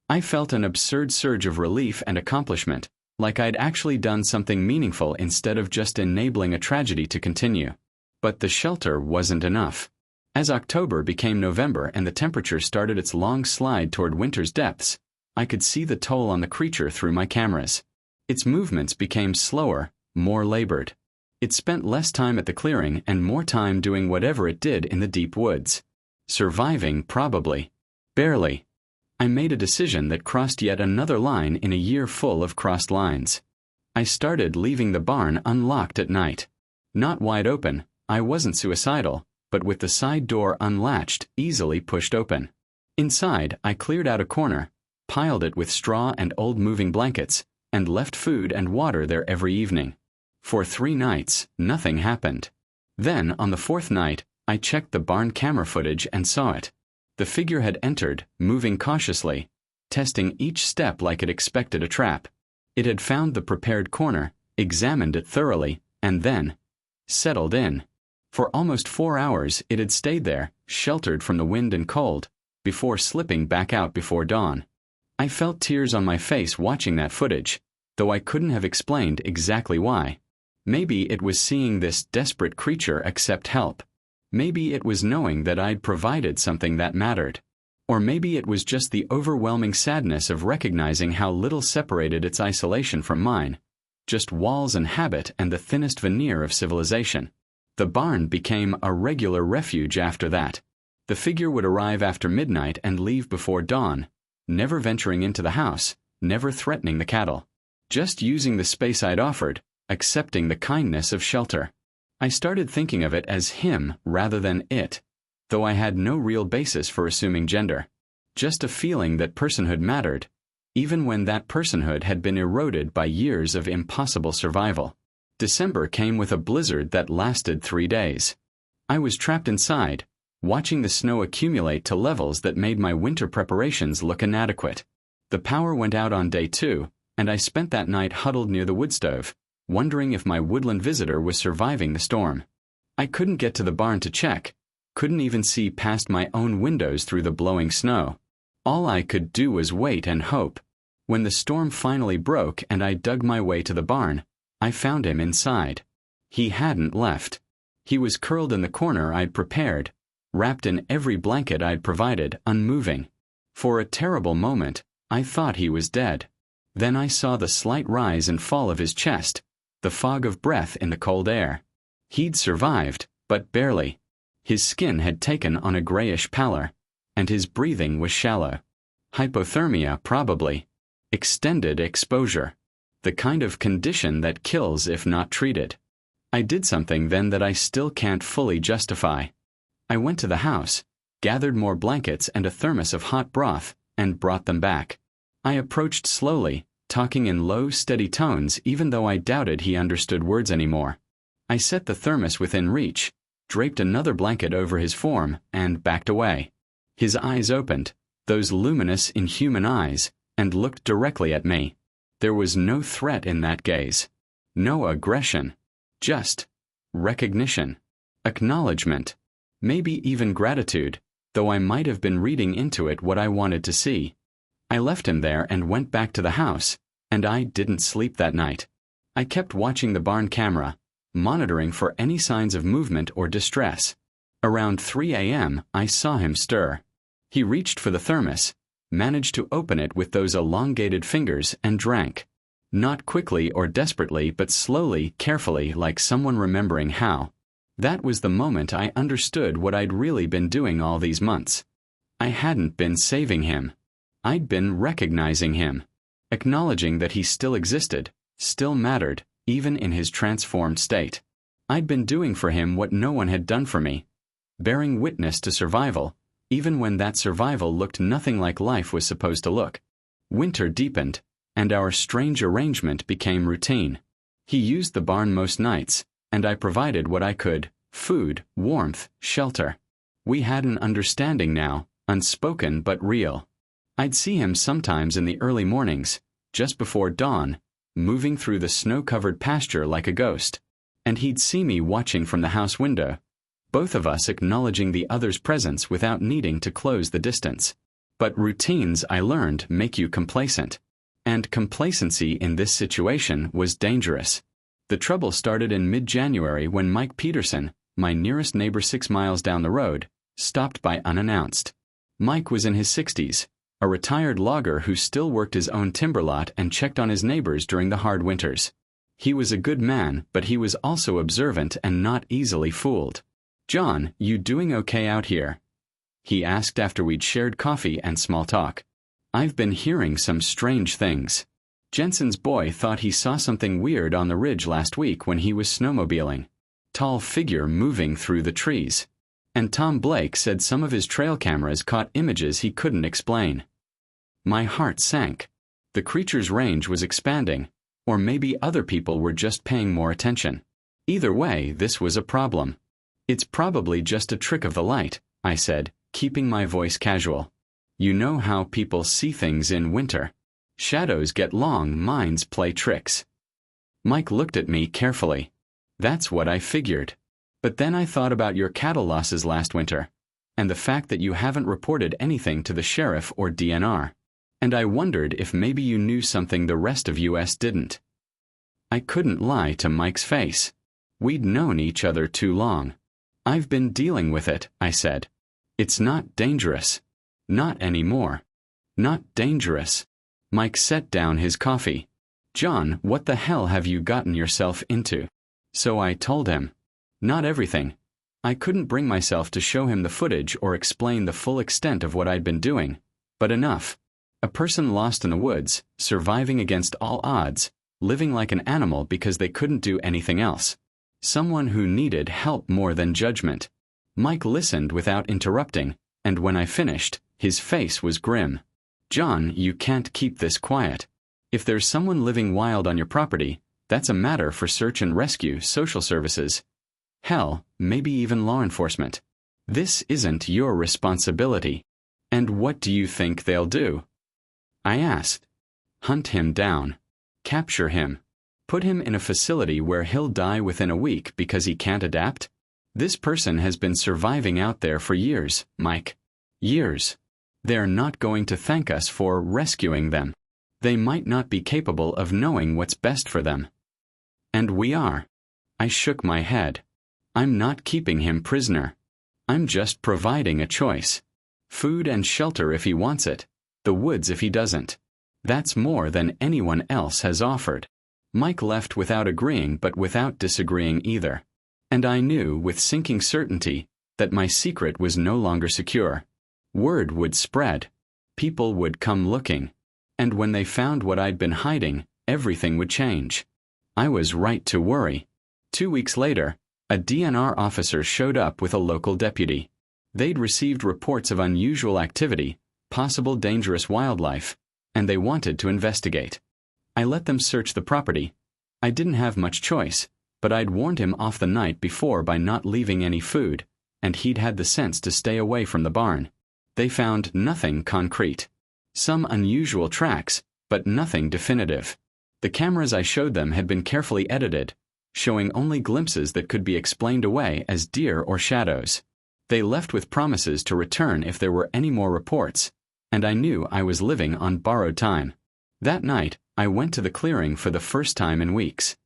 I felt an absurd surge of relief and accomplishment, like I'd actually done something meaningful instead of just enabling a tragedy to continue. But the shelter wasn't enough. As October became November and the temperature started its long slide toward winter's depths, I could see the toll on the creature through my cameras. Its movements became slower, more labored. It spent less time at the clearing and more time doing whatever it did in the deep woods. Surviving, probably. Barely. I made a decision that crossed yet another line in a year full of crossed lines. I started leaving the barn unlocked at night. Not wide open, I wasn't suicidal, but with the side door unlatched, easily pushed open. Inside, I cleared out a corner, piled it with straw and old moving blankets, and left food and water there every evening. For 3 nights, nothing happened. Then, on the 4th night, I checked the barn camera footage and saw it. The figure had entered, moving cautiously, testing each step like it expected a trap. It had found the prepared corner, examined it thoroughly, and then settled in. For almost 4 hours it had stayed there, sheltered from the wind and cold, before slipping back out before dawn. I felt tears on my face watching that footage, though I couldn't have explained exactly why. Maybe it was seeing this desperate creature accept help. Maybe it was knowing that I'd provided something that mattered. Or maybe it was just the overwhelming sadness of recognizing how little separated its isolation from mine. Just walls and habit and the thinnest veneer of civilization. The barn became a regular refuge after that. The figure would arrive after midnight and leave before dawn, never venturing into the house, never threatening the cattle. Just using the space I'd offered, accepting the kindness of shelter. I started thinking of it as him rather than it, though I had no real basis for assuming gender. Just a feeling that personhood mattered, even when that personhood had been eroded by years of impossible survival. December came with a blizzard that lasted 3 days. I was trapped inside, watching the snow accumulate to levels that made my winter preparations look inadequate. The power went out on day 2, and I spent that night huddled near the wood stove, wondering if my woodland visitor was surviving the storm. I couldn't get to the barn to check, couldn't even see past my own windows through the blowing snow. All I could do was wait and hope. When the storm finally broke and I dug my way to the barn, I found him inside. He hadn't left. He was curled in the corner I'd prepared, wrapped in every blanket I'd provided, unmoving. For a terrible moment, I thought he was dead. Then I saw the slight rise and fall of his chest, the fog of breath in the cold air. He'd survived, but barely. His skin had taken on a grayish pallor, and his breathing was shallow. Hypothermia, probably. Extended exposure. The kind of condition that kills if not treated. I did something then that I still can't fully justify. I went to the house, gathered more blankets and a thermos of hot broth, and brought them back. I approached slowly, talking in low, steady tones even though I doubted he understood words anymore. I set the thermos within reach, draped another blanket over his form, and backed away. His eyes opened, those luminous, inhuman eyes, and looked directly at me. There was no threat in that gaze. No aggression. Just recognition. Acknowledgement. Maybe even gratitude, though I might have been reading into it what I wanted to see. I left him there and went back to the house, and I didn't sleep that night. I kept watching the barn camera, monitoring for any signs of movement or distress. Around 3 a.m., I saw him stir. He reached for the thermos, managed to open it with those elongated fingers, and drank. Not quickly or desperately, but slowly, carefully, like someone remembering how. That was the moment I understood what I'd really been doing all these months. I hadn't been saving him. I'd been recognizing him, acknowledging that he still existed, still mattered, even in his transformed state. I'd been doing for him what no one had done for me, bearing witness to survival, even when that survival looked nothing like life was supposed to look. Winter deepened, and our strange arrangement became routine. He used the barn most nights, and I provided what I could: food, warmth, shelter. We had an understanding now, unspoken but real. I'd see him sometimes in the early mornings, just before dawn, moving through the snow-covered pasture like a ghost. And he'd see me watching from the house window, both of us acknowledging the other's presence without needing to close the distance. But routines, I learned, make you complacent. And complacency in this situation was dangerous. The trouble started in mid-January when Mike Peterson, my nearest neighbor 6 miles down the road, stopped by unannounced. Mike was in his 60s, a retired logger who still worked his own timber lot and checked on his neighbors during the hard winters. He was a good man, but he was also observant and not easily fooled. "John, you doing okay out here?" he asked after we'd shared coffee and small talk. "I've been hearing some strange things. Jensen's boy thought he saw something weird on the ridge last week when he was snowmobiling. Tall figure moving through the trees. And Tom Blake said some of his trail cameras caught images he couldn't explain." My heart sank. The creature's range was expanding, or maybe other people were just paying more attention. Either way, this was a problem. "It's probably just a trick of the light," I said, keeping my voice casual. "You know how people see things in winter. Shadows get long, minds play tricks." Mike looked at me carefully. "That's what I figured. But then I thought about your cattle losses last winter, and the fact that you haven't reported anything to the sheriff or DNR. And I wondered if maybe you knew something the rest of US didn't." I couldn't lie to Mike's face. We'd known each other too long. "I've been dealing with it," I said. "It's not dangerous." "Not anymore." "Not dangerous." Mike set down his coffee. "John, what the hell have you gotten yourself into?" So I told him. Not everything. I couldn't bring myself to show him the footage or explain the full extent of what I'd been doing, but enough. A person lost in the woods, surviving against all odds, living like an animal because they couldn't do anything else. Someone who needed help more than judgment. Mike listened without interrupting, and when I finished, his face was grim. "John, you can't keep this quiet. If there's someone living wild on your property, that's a matter for search and rescue, social services. Hell, maybe even law enforcement. This isn't your responsibility." "And what do you think they'll do?" I asked. "Hunt him down. Capture him. Put him in a facility where he'll die within a week because he can't adapt? This person has been surviving out there for years, Mike. Years. They're not going to thank us for rescuing them. They might not be capable of knowing what's best for them." "And we are." I shook my head. "I'm not keeping him prisoner. I'm just providing a choice. Food and shelter if he wants it, the woods if he doesn't. That's more than anyone else has offered." Mike left without agreeing but without disagreeing either. And I knew with sinking certainty that my secret was no longer secure. Word would spread. People would come looking. And when they found what I'd been hiding, everything would change. I was right to worry. 2 weeks later, a DNR officer showed up with a local deputy. They'd received reports of unusual activity, possible dangerous wildlife, and they wanted to investigate. I let them search the property. I didn't have much choice, but I'd warned him off the night before by not leaving any food, and he'd had the sense to stay away from the barn. They found nothing concrete. Some unusual tracks, but nothing definitive. The cameras I showed them had been carefully edited, showing only glimpses that could be explained away as deer or shadows. They left with promises to return if there were any more reports, and I knew I was living on borrowed time. That night, I went to the clearing for the first time in weeks.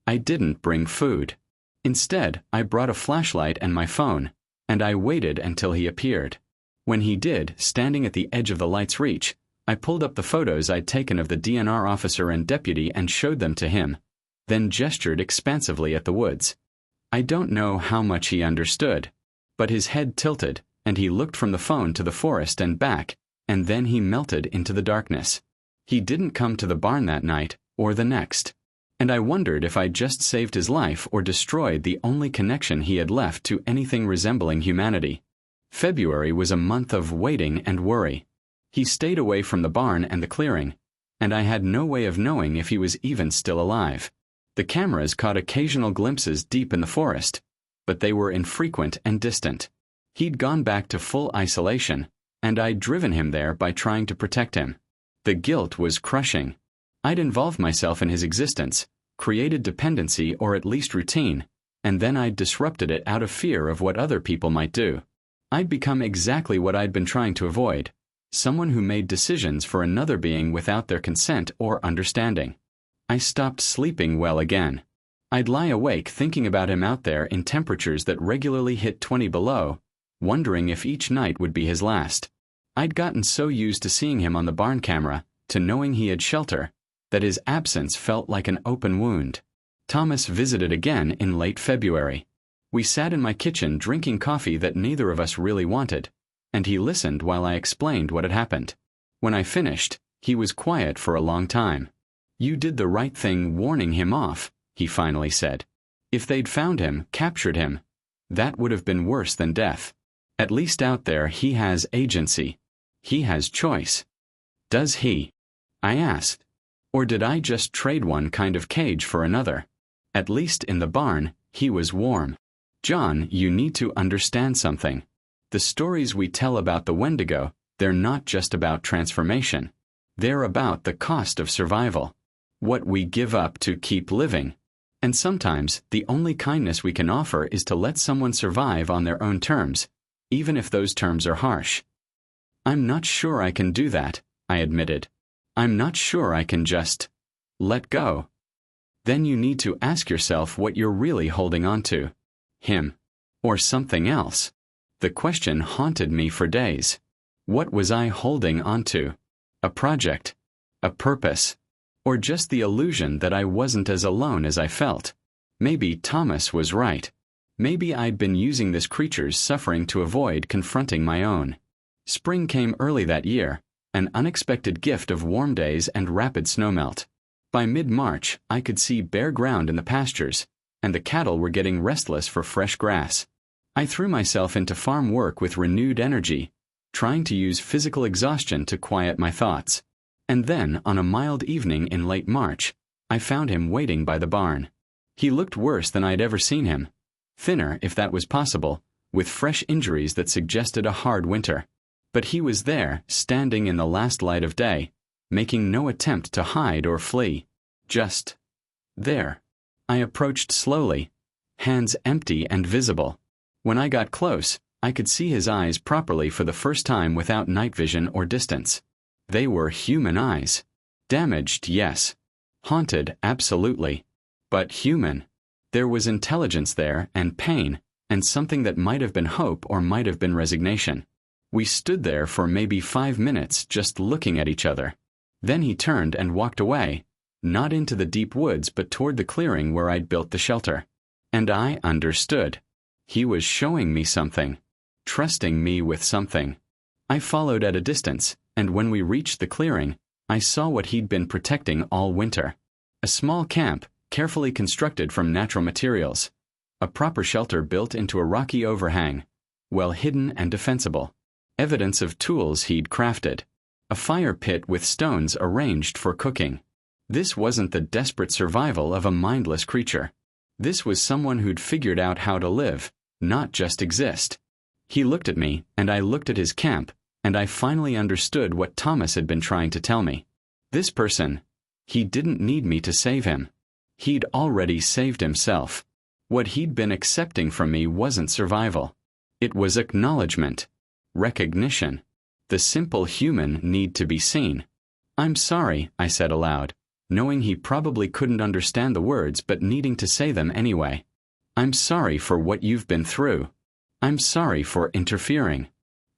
I didn't bring food. Instead, I brought a flashlight and my phone, and I waited until he appeared. When he did, standing at the edge of the light's reach, I pulled up the photos I'd taken of the DNR officer and deputy and showed them to him, then gestured expansively at the woods. I don't know how much he understood, but his head tilted, and he looked from the phone to the forest and back, and then he melted into the darkness. He didn't come to the barn that night, or the next, and I wondered if I'd just saved his life or destroyed the only connection he had left to anything resembling humanity. February was a month of waiting and worry. He stayed away from the barn and the clearing, and I had no way of knowing if he was even still alive. The cameras caught occasional glimpses deep in the forest, but they were infrequent and distant. He'd gone back to full isolation, and I'd driven him there by trying to protect him. The guilt was crushing. I'd involved myself in his existence, created dependency or at least routine, and then I'd disrupted it out of fear of what other people might do. I'd become exactly what I'd been trying to avoid, someone who made decisions for another being without their consent or understanding. I stopped sleeping well again. I'd lie awake thinking about him out there in temperatures that regularly hit 20 below, wondering if each night would be his last. I'd gotten so used to seeing him on the barn camera, to knowing he had shelter, that his absence felt like an open wound. Thomas visited again in late February. We sat in my kitchen drinking coffee that neither of us really wanted, and he listened while I explained what had happened. When I finished, he was quiet for a long time. "You did the right thing warning him off," he finally said. "If they'd found him, captured him, that would have been worse than death. At least out there he has agency. He has choice." "Does he?" I asked. "Or did I just trade one kind of cage for another?" At least in the barn, he was warm. "John, you need to understand something. The stories we tell about the Wendigo, they're not just about transformation. They're about the cost of survival. What we give up to keep living. And sometimes, the only kindness we can offer is to let someone survive on their own terms, even if those terms are harsh." "I'm not sure I can do that," I admitted. "I'm not sure I can just let go." "Then you need to ask yourself what you're really holding on to. Him. Or something else." The question haunted me for days. What was I holding on to? A project? A purpose? Or just the illusion that I wasn't as alone as I felt? Maybe Thomas was right. Maybe I'd been using this creature's suffering to avoid confronting my own. Spring came early that year, an unexpected gift of warm days and rapid snowmelt. By mid-March, I could see bare ground in the pastures, and the cattle were getting restless for fresh grass. I threw myself into farm work with renewed energy, trying to use physical exhaustion to quiet my thoughts. And then, on a mild evening in late March, I found him waiting by the barn. He looked worse than I'd ever seen him. Thinner, if that was possible, with fresh injuries that suggested a hard winter. But he was there, standing in the last light of day, making no attempt to hide or flee. Just there. I approached slowly, hands empty and visible. When I got close, I could see his eyes properly for the first time without night vision or distance. They were human eyes. Damaged, yes. Haunted, absolutely. But human. There was intelligence there, and pain, and something that might have been hope or might have been resignation. We stood there for maybe 5 minutes just looking at each other. Then he turned and walked away, not into the deep woods but toward the clearing where I'd built the shelter. And I understood. He was showing me something. Trusting me with something. I followed at a distance, and when we reached the clearing, I saw what he'd been protecting all winter. A small camp, carefully constructed from natural materials. A proper shelter built into a rocky overhang, well hidden and defensible. Evidence of tools he'd crafted. A fire pit with stones arranged for cooking. This wasn't the desperate survival of a mindless creature. This was someone who'd figured out how to live, not just exist. He looked at me, and I looked at his camp, and I finally understood what Thomas had been trying to tell me. This person, he didn't need me to save him. He'd already saved himself. What he'd been accepting from me wasn't survival. It was acknowledgement. Recognition. The simple human need to be seen. "I'm sorry," I said aloud, knowing he probably couldn't understand the words but needing to say them anyway. "I'm sorry for what you've been through. I'm sorry for interfering.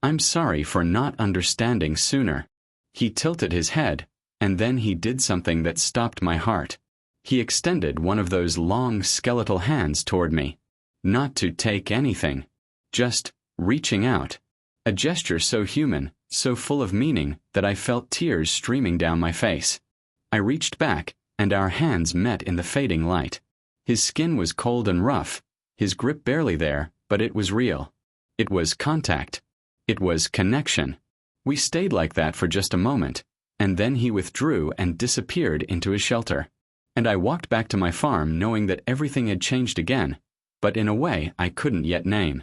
I'm sorry for not understanding sooner." He tilted his head, and then he did something that stopped my heart. He extended one of those long skeletal hands toward me. Not to take anything. Just reaching out. A gesture so human, so full of meaning, that I felt tears streaming down my face. I reached back, and our hands met in the fading light. His skin was cold and rough, his grip barely there, but it was real. It was contact. It was connection. We stayed like that for just a moment, and then he withdrew and disappeared into his shelter. And I walked back to my farm knowing that everything had changed again, but in a way I couldn't yet name.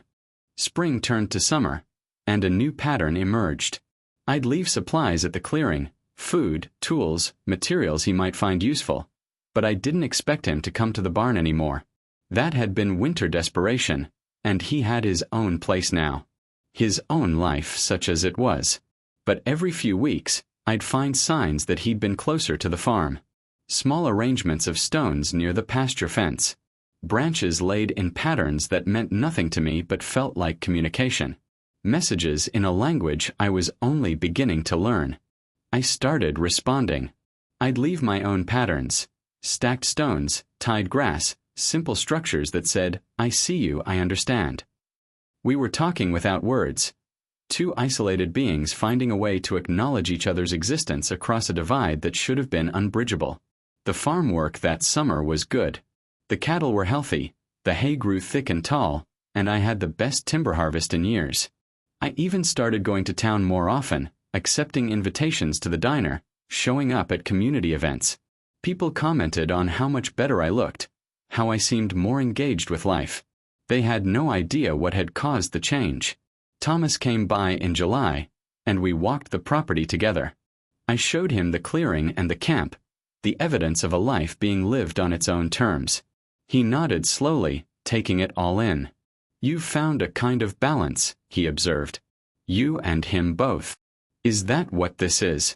Spring turned to summer, and a new pattern emerged. I'd leave supplies at the clearing, food, tools, materials he might find useful, but I didn't expect him to come to the barn anymore. That had been winter desperation, and he had his own place now. His own life, such as it was. But every few weeks, I'd find signs that he'd been closer to the farm. Small arrangements of stones near the pasture fence. Branches laid in patterns that meant nothing to me but felt like communication. Messages in a language I was only beginning to learn. I started responding. I'd leave my own patterns. Stacked stones, tied grass, simple structures that said, "I see you, I understand." We were talking without words. Two isolated beings finding a way to acknowledge each other's existence across a divide that should have been unbridgeable. The farm work that summer was good. The cattle were healthy, the hay grew thick and tall, and I had the best timber harvest in years. I even started going to town more often, accepting invitations to the diner, showing up at community events. People commented on how much better I looked, how I seemed more engaged with life. They had no idea what had caused the change. Thomas came by in July, and we walked the property together. I showed him the clearing and the camp, the evidence of a life being lived on its own terms. He nodded slowly, taking it all in. "You've found a kind of balance," he observed. "You and him both. Is that what this is?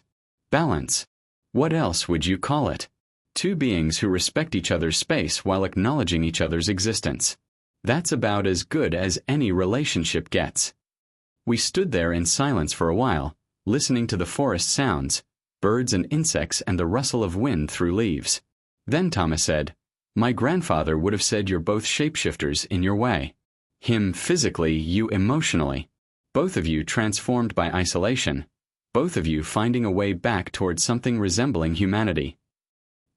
Balance. What else would you call it? Two beings who respect each other's space while acknowledging each other's existence. That's about as good as any relationship gets." We stood there in silence for a while, listening to the forest sounds, birds and insects and the rustle of wind through leaves. Then Thomas said, "My grandfather would have said you're both shapeshifters in your way. Him physically, you emotionally. Both of you transformed by isolation. Both of you finding a way back towards something resembling humanity."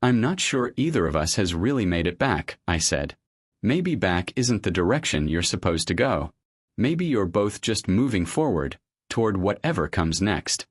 "I'm not sure either of us has really made it back," I said. "Maybe back isn't the direction you're supposed to go. Maybe you're both just moving forward, toward whatever comes next."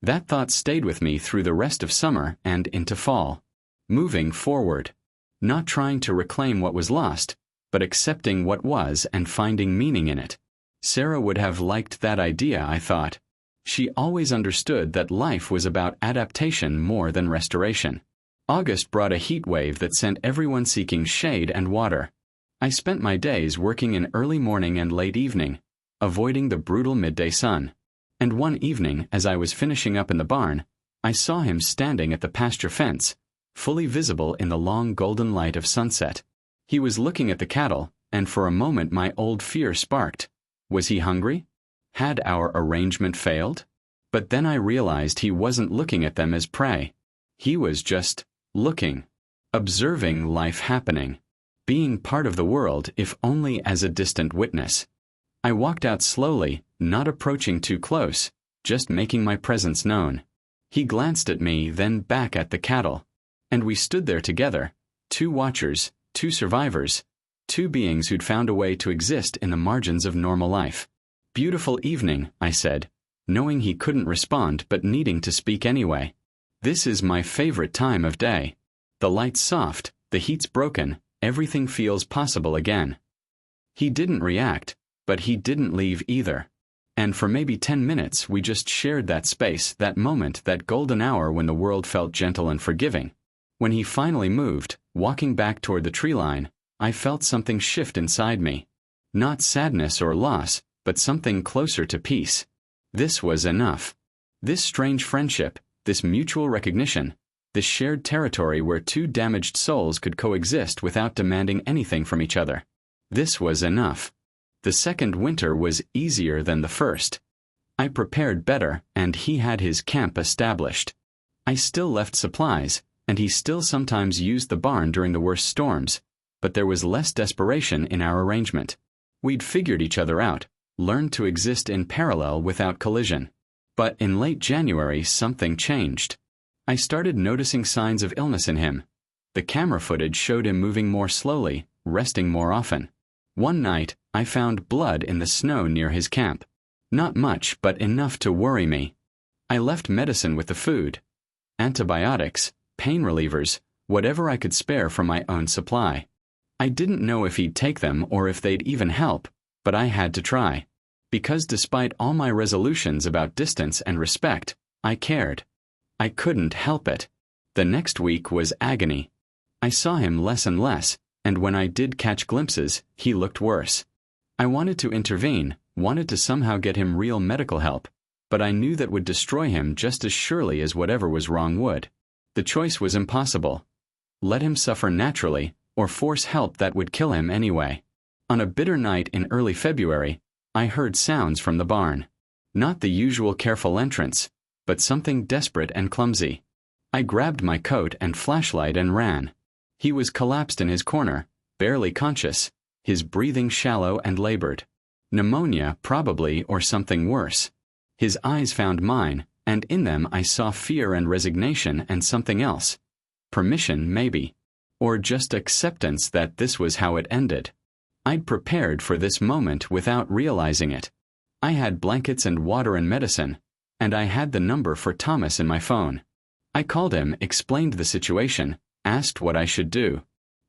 That thought stayed with me through the rest of summer and into fall. Moving forward. Not trying to reclaim what was lost, but accepting what was and finding meaning in it. Sarah would have liked that idea, I thought. She always understood that life was about adaptation more than restoration. August brought a heat wave that sent everyone seeking shade and water. I spent my days working in early morning and late evening, avoiding the brutal midday sun. And one evening, as I was finishing up in the barn, I saw him standing at the pasture fence, fully visible in the long golden light of sunset. He was looking at the cattle, and for a moment my old fear sparked. Was he hungry? Had our arrangement failed? But then I realized he wasn't looking at them as prey. He was just looking, observing life happening, being part of the world if only as a distant witness. I walked out slowly, not approaching too close, just making my presence known. He glanced at me, then back at the cattle. And we stood there together, two watchers, two survivors, two beings who'd found a way to exist in the margins of normal life. "Beautiful evening," I said, knowing he couldn't respond but needing to speak anyway. "This is my favorite time of day. The light's soft, the heat's broken, everything feels possible again." He didn't react, but he didn't leave either. And for maybe 10 minutes we just shared that space, that moment, that golden hour when the world felt gentle and forgiving. When he finally moved, walking back toward the tree line, I felt something shift inside me. Not sadness or loss, but something closer to peace. This was enough. This strange friendship, this mutual recognition, this shared territory where two damaged souls could coexist without demanding anything from each other. This was enough. The second winter was easier than the first. I prepared better, and he had his camp established. I still left supplies, and he still sometimes used the barn during the worst storms, but there was less desperation in our arrangement. We'd figured each other out, learned to exist in parallel without collision. But in late January, something changed. I started noticing signs of illness in him. The camera footage showed him moving more slowly, resting more often. One night, I found blood in the snow near his camp. Not much, but enough to worry me. I left medicine with the food. Antibiotics, pain relievers, whatever I could spare from my own supply. I didn't know if he'd take them or if they'd even help, but I had to try. Because despite all my resolutions about distance and respect, I cared. I couldn't help it. The next week was agony. I saw him less and less, and when I did catch glimpses, he looked worse. I wanted to intervene, wanted to somehow get him real medical help, but I knew that would destroy him just as surely as whatever was wrong would. The choice was impossible. Let him suffer naturally, or force help that would kill him anyway. On a bitter night in early February, I heard sounds from the barn. Not the usual careful entrance, but something desperate and clumsy. I grabbed my coat and flashlight and ran. He was collapsed in his corner, barely conscious, his breathing shallow and labored. Pneumonia, probably, or something worse. His eyes found mine, and in them I saw fear and resignation and something else. Permission, maybe. Or just acceptance that this was how it ended. I'd prepared for this moment without realizing it. I had blankets and water and medicine, and I had the number for Thomas in my phone. I called him, explained the situation, asked what I should do.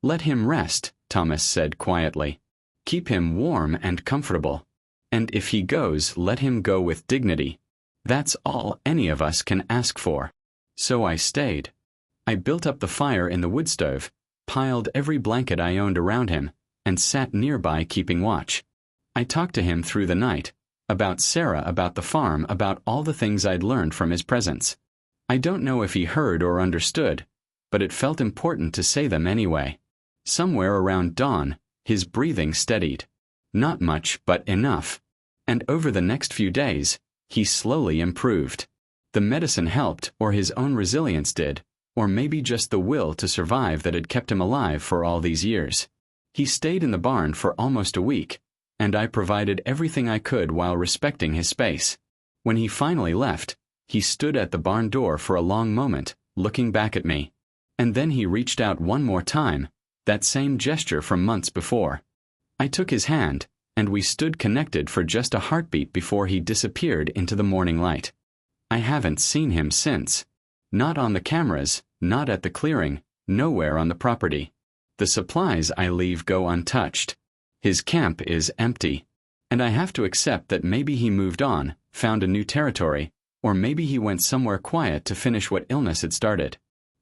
Let him rest, Thomas said quietly. Keep him warm and comfortable. And if he goes, let him go with dignity. That's all any of us can ask for. So I stayed. I built up the fire in the wood stove, piled every blanket I owned around him, and sat nearby keeping watch. I talked to him through the night, about Sarah, about the farm, about all the things I'd learned from his presence. I don't know if he heard or understood, but it felt important to say them anyway. Somewhere around dawn, his breathing steadied. Not much, but enough. And over the next few days, he slowly improved. The medicine helped, or his own resilience did, or maybe just the will to survive that had kept him alive for all these years. He stayed in the barn for almost a week, and I provided everything I could while respecting his space. When he finally left, he stood at the barn door for a long moment, looking back at me. And then he reached out one more time, that same gesture from months before. I took his hand, and we stood connected for just a heartbeat before he disappeared into the morning light. I haven't seen him since. Not on the cameras, not at the clearing, nowhere on the property. The supplies I leave go untouched. His camp is empty. And I have to accept that maybe he moved on, found a new territory, or maybe he went somewhere quiet to finish what illness had started.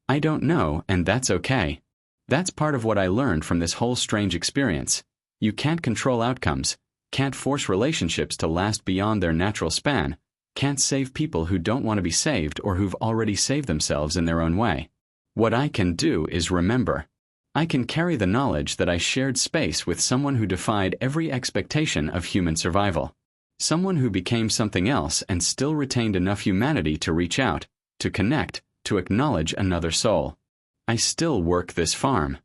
I don't know, and that's okay. That's part of what I learned from this whole strange experience. You can't control outcomes, can't force relationships to last beyond their natural span, can't save people who don't want to be saved or who've already saved themselves in their own way. What I can do is remember. I can carry the knowledge that I shared space with someone who defied every expectation of human survival. Someone who became something else and still retained enough humanity to reach out, to connect, to acknowledge another soul. I still work this farm.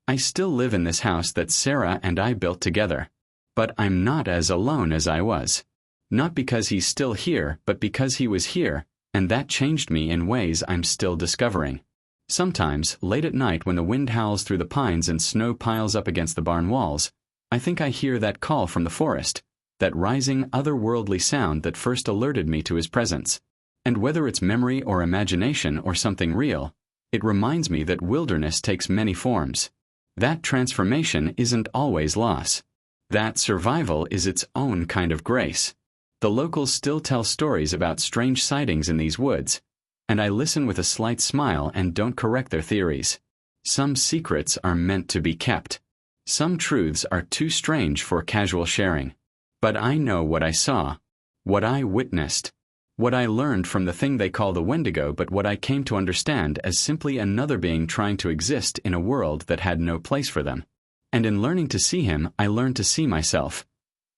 I still live in this house that Sarah and I built together. But I'm not as alone as I was. Not because he's still here, but because he was here, and that changed me in ways I'm still discovering. Sometimes, late at night when the wind howls through the pines and snow piles up against the barn walls, I think I hear that call from the forest, that rising otherworldly sound that first alerted me to his presence. And whether it's memory or imagination or something real, it reminds me that wilderness takes many forms. That transformation isn't always loss. That survival is its own kind of grace. The locals still tell stories about strange sightings in these woods, and I listen with a slight smile and don't correct their theories. Some secrets are meant to be kept. Some truths are too strange for casual sharing. But I know what I saw, what I witnessed, what I learned from the thing they call the Wendigo, but what I came to understand as simply another being trying to exist in a world that had no place for them. And in learning to see him, I learned to see myself.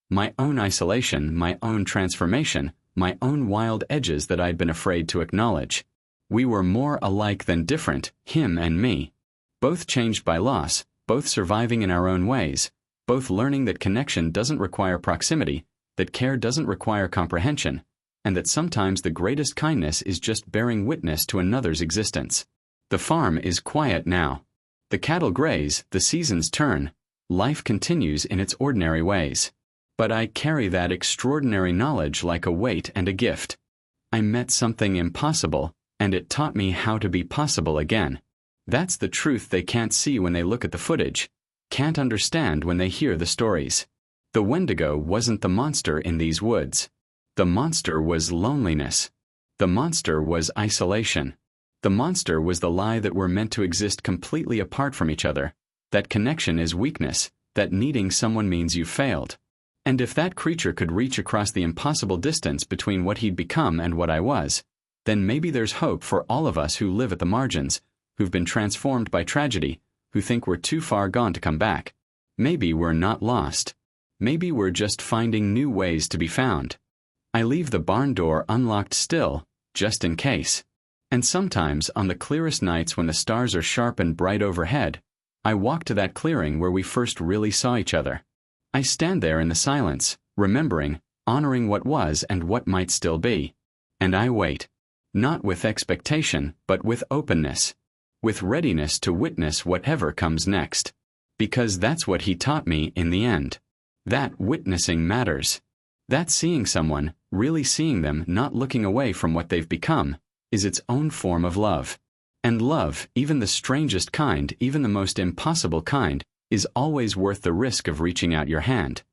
My own isolation, my own transformation, my own wild edges that I'd been afraid to acknowledge. We were more alike than different, him and me. Both changed by loss, both surviving in our own ways, both learning that connection doesn't require proximity, that care doesn't require comprehension, and that sometimes the greatest kindness is just bearing witness to another's existence. The farm is quiet now. The cattle graze, the seasons turn, life continues in its ordinary ways. But I carry that extraordinary knowledge like a weight and a gift. I met something impossible, and it taught me how to be possible again. That's the truth they can't see when they look at the footage, can't understand when they hear the stories. The Wendigo wasn't the monster in these woods. The monster was loneliness. The monster was isolation. The monster was the lie that we're meant to exist completely apart from each other, that connection is weakness, that needing someone means you failed. And if that creature could reach across the impossible distance between what he'd become and what I was, then maybe there's hope for all of us who live at the margins, who've been transformed by tragedy, who think we're too far gone to come back. Maybe we're not lost. Maybe we're just finding new ways to be found. I leave the barn door unlocked still, just in case. And sometimes, on the clearest nights when the stars are sharp and bright overhead, I walk to that clearing where we first really saw each other. I stand there in the silence, remembering, honoring what was and what might still be. And I wait. Not with expectation, but with openness. With readiness to witness whatever comes next. Because that's what he taught me in the end. That witnessing matters. That seeing someone, really seeing them, not looking away from what they've become, is its own form of love. And love, even the strangest kind, even the most impossible kind, is always worth the risk of reaching out your hand.